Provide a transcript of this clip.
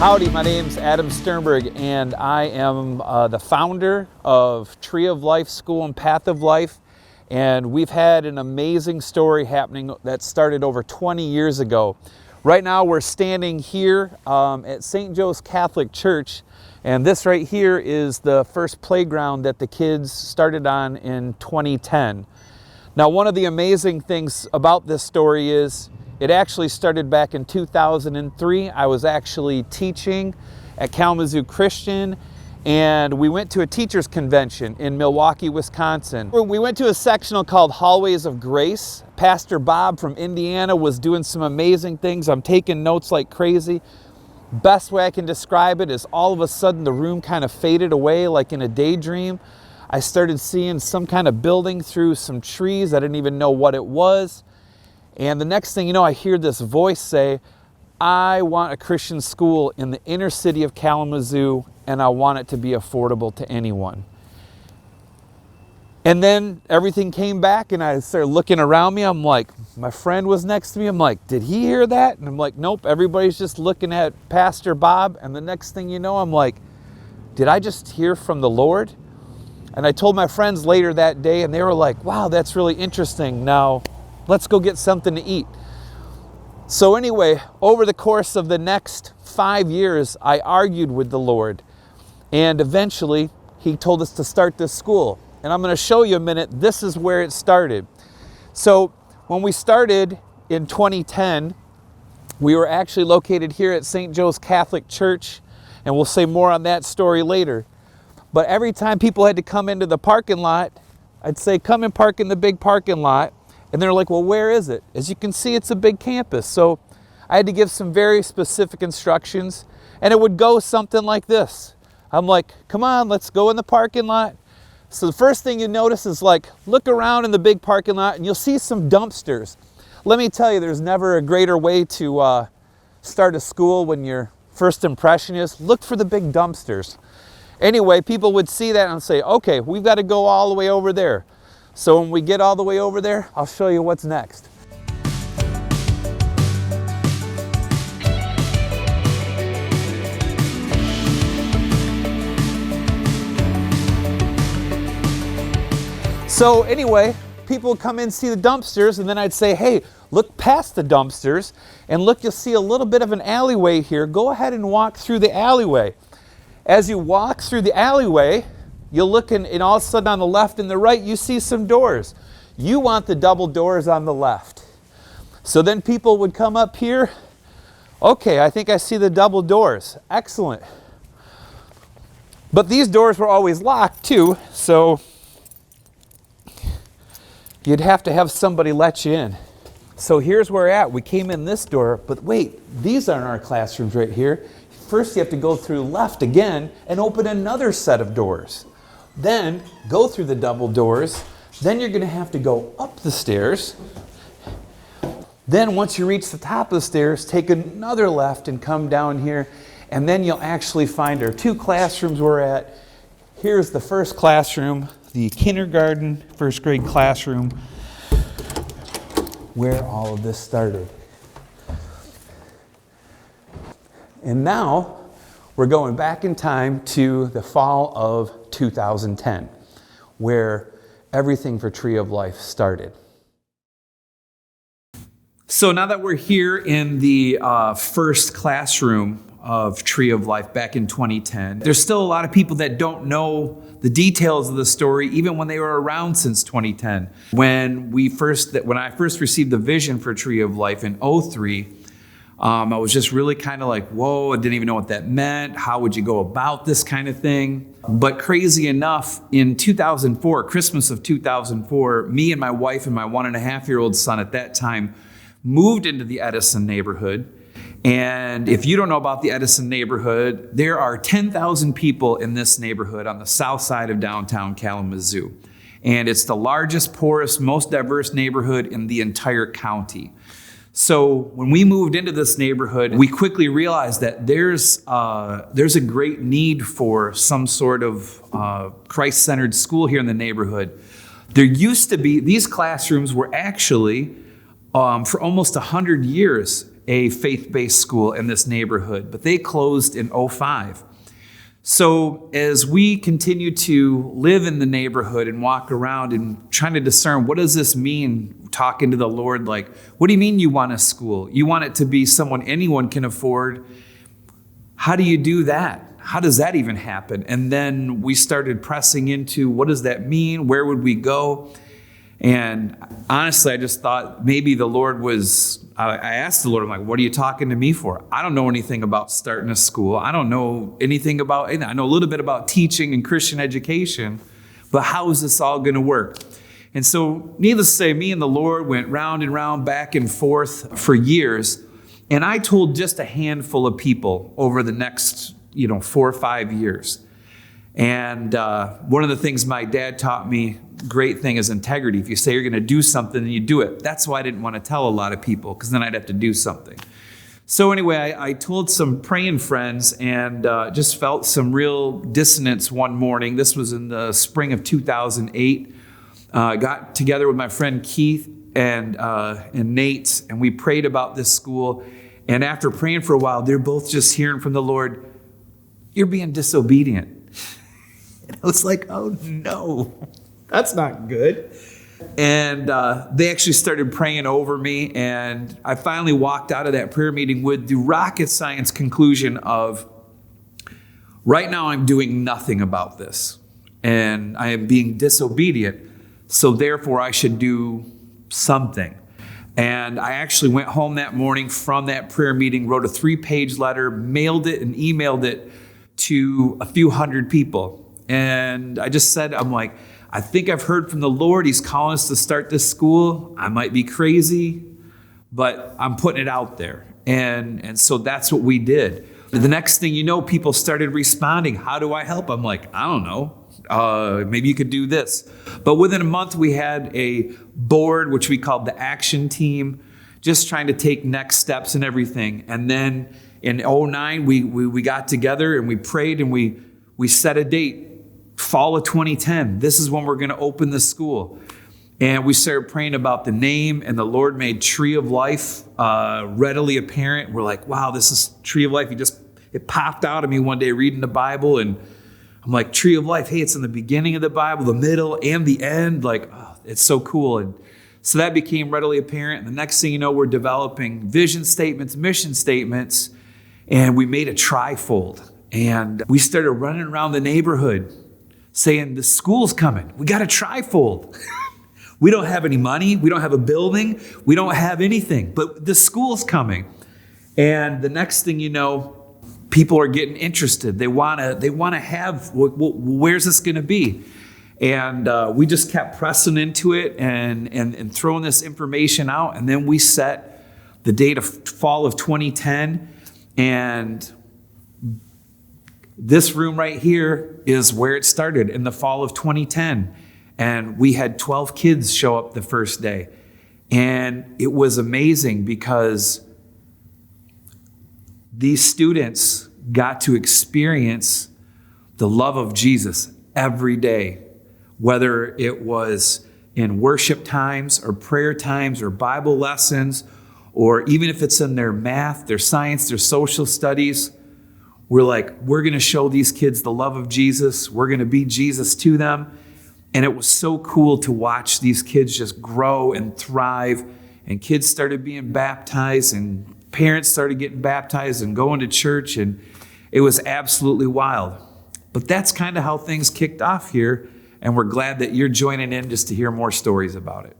Howdy, my name's Adam Sternberg, and I am the founder of Tree of Life School and Path of Life. And we've had an amazing story happening that started over 20 years ago. Right now we're standing here at St. Joe's Catholic Church, and this right here is the first playground that the kids started on in 2010. Now, one of the amazing things about this story is it actually started back in 2003. I was actually teaching at Kalamazoo Christian, and we went to a teachers convention in Milwaukee, Wisconsin. We went to a sectional called Hallways of Grace. Pastor Bob from Indiana was doing some amazing things. I'm taking notes like crazy. Best way I can describe it is all of a sudden the room kind of faded away like in a daydream. I started seeing some kind of building through some trees. I didn't even know what it was. And the next thing you know, I hear this voice say, I want a Christian school in the inner city of Kalamazoo, and I want it to be affordable to anyone. And then everything came back, and I started looking around me. I'm like, my friend was next to me. I'm like, did he hear that? And I'm like, nope, everybody's just looking at Pastor Bob. And the next thing you know, I'm like, did I just hear from the Lord? And I told my friends later that day, and they were like, wow, that's really interesting. Now, let's go get something to eat. So anyway, over the course of the next 5 years, I argued with the Lord. And eventually, he told us to start this school. And I'm going to show you a minute. This is where it started. So when we started in 2010, we were actually located here at St. Joe's Catholic Church. And we'll say more on that story later. But every time people had to come into the parking lot, I'd say, come and park in the big parking lot. And they're like, well, where is it? As you can see, it's a big campus. So I had to give some very specific instructions, and it would go something like this. I'm like, come on, let's go in the parking lot. So the first thing you notice is like, look around in the big parking lot and you'll see some dumpsters. Let me tell you, there's never a greater way to start a school when your first impression is, look for the big dumpsters. Anyway, people would see that and say, okay, we've got to go all the way over there. So when we get all the way over there, I'll show you what's next. So anyway, people would come in and see the dumpsters, and then I'd say, hey, look past the dumpsters, and look, you'll see a little bit of an alleyway here. Go ahead and walk through the alleyway. As you walk through the alleyway, you'll look and all of a sudden on the left and the right, you see some doors. You want the double doors on the left. So then people would come up here. Okay, I think I see the double doors. Excellent. But these doors were always locked too, so you'd have to have somebody let you in. So here's where we're at. We came in this door, but wait, these aren't our classrooms right here. First you have to go through left again and open another set of doors. Then go through the double doors. Then you're going to have to go up the stairs. Then once you reach the top of the stairs, take another left and come down here. And then you'll actually find our two classrooms we're at. Here's the first classroom, the kindergarten, first grade classroom, where all of this started. And now we're going back in time to the fall of 2010, where everything for Tree of Life started. So now that we're here in the first classroom of Tree of Life back in 2010, there's still a lot of people that don't know the details of the story, even when they were around since 2010. When I first received the vision for Tree of Life in 2003, I was just really kind of like, whoa, I didn't even know what that meant. How would you go about this kind of thing? But crazy enough, in 2004, Christmas of 2004, me and my wife and my 1.5-year-old son at that time moved into the Edison neighborhood. And if you don't know about the Edison neighborhood, there are 10,000 people in this neighborhood on the south side of downtown Kalamazoo. And it's the largest, poorest, most diverse neighborhood in the entire county. So when we moved into this neighborhood, we quickly realized that there's a great need for some sort of Christ-centered school here in the neighborhood. There used to be, these classrooms were actually, for almost 100 years, a faith-based school in this neighborhood, but they closed in '05. So as we continue to live in the neighborhood and walk around and trying to discern, what does this mean, talking to the Lord, like, what do you mean you want a school? You want it to be someone anyone can afford. How do you do that? How does that even happen? And then we started pressing into, what does that mean? Where would we go? And honestly, I just thought maybe the Lord was, I asked the Lord, I'm like, what are you talking to me for? I don't know anything about starting a school. I don't know anything about, I know a little bit about teaching and Christian education, but how is this all going to work? And so needless to say, me and the Lord went round and round, back and forth for years. And I told just a handful of people over the next, 4 or 5 years. And one of the things my dad taught me, great thing, is integrity. If you say you're going to do something, then you do it. That's why I didn't want to tell a lot of people, because then I'd have to do something. So anyway, I told some praying friends and just felt some real dissonance one morning. This was in the spring of 2008. Got together with my friend Keith and Nate, and we prayed about this school. And after praying for a while, they're both just hearing from the Lord, "You're being disobedient." And I was like, oh no, that's not good. And they actually started praying over me. And I finally walked out of that prayer meeting with the rocket science conclusion of, right now I'm doing nothing about this. And I am being disobedient. So therefore I should do something. And I actually went home that morning from that prayer meeting, wrote a 3-page letter, mailed it and emailed it to a few hundred people. And I just said, I'm like, I think I've heard from the Lord. He's calling us to start this school. I might be crazy, but I'm putting it out there. And so that's what we did. The next thing you know, people started responding. How do I help? I'm like, I don't know. Maybe you could do this. But within a month, we had a board, which we called the action team, just trying to take next steps and everything. And then in '09, we got together and we prayed and we set a date. Fall of 2010, this is when we're going to open the school. And we started praying about the name, and the Lord made Tree of Life readily apparent. We're like, wow, this is Tree of Life. It popped out of me one day reading the Bible, and I'm like, Tree of Life, hey, it's in the beginning of the Bible, the middle, and the end. Like, oh, it's so cool. And so that became readily apparent. And the next thing you know, we're developing vision statements, mission statements, and we made a trifold. And we started running around the neighborhood saying, the school's coming. We got a trifold. We don't have any money. We don't have a building. We don't have anything, but the school's coming. And the next thing you know, people are getting interested. They want to have, where's this going to be? And we just kept pressing into it and throwing this information out. And then we set the date of fall of 2010. And this room right here is where it started in the fall of 2010. And we had 12 kids show up the first day. And it was amazing because these students got to experience the love of Jesus every day, whether it was in worship times or prayer times or Bible lessons, or even if it's in their math, their science, their social studies. We're like, we're going to show these kids the love of Jesus. We're going to be Jesus to them. And it was so cool to watch these kids just grow and thrive. And kids started being baptized, and parents started getting baptized and going to church. And it was absolutely wild. But that's kind of how things kicked off here. And we're glad that you're joining in just to hear more stories about it.